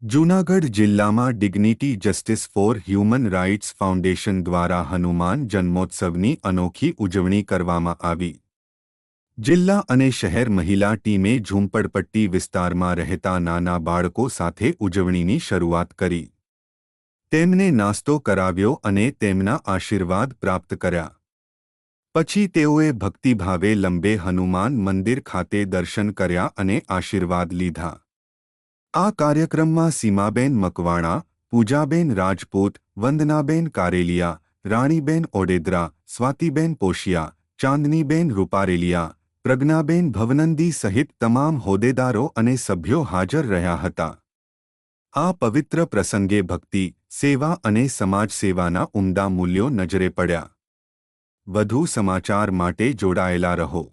જૂનાગઢ જિલ્લામાં dignity justice for human rights foundation દ્વારા હનુમાન જન્મોત્સવની અનોખી ઉજવણી કરવામાં આવી। જિલ્લા અને શહેર મહિલા ટીમે ઝૂંપડપટ્ટી વિસ્તારમાં રહેતા નાના બાળકો સાથે ઉજવણીની શરૂઆત કરી। તેમને નાસ્તો કરાવ્યો અને તેમના આશીર્વાદ પ્રાપ્ત કર્યા। પછી તેઓએ ભક્તિભાવે લંબે હનુમાન મંદિર ખાતે દર્શન કર્યા અને આશીર્વાદ લીધા। આ કાર્યક્રમમાં સીમાબેન મકવાણા, પૂજાબેન રાજપૂત, વંદનાબેન કારેલિયા, રાણીબેન ઓડેદરા, સ્વાતિબેન પોશિયા, ચાંદનીબેન રૂપારેલિયા, પ્રજ્ઞાબેન ભવનંદી સહિત તમામ હોદ્દેદારો અને સભ્યો હાજર રહ્યા હતા। આ પવિત્ર પ્રસંગે ભક્તિ, સેવા અને સમાજસેવાના ઉમદા મૂલ્યો નજરે પડ્યા। વધુ સમાચાર માટે જોડાયેલા રહો।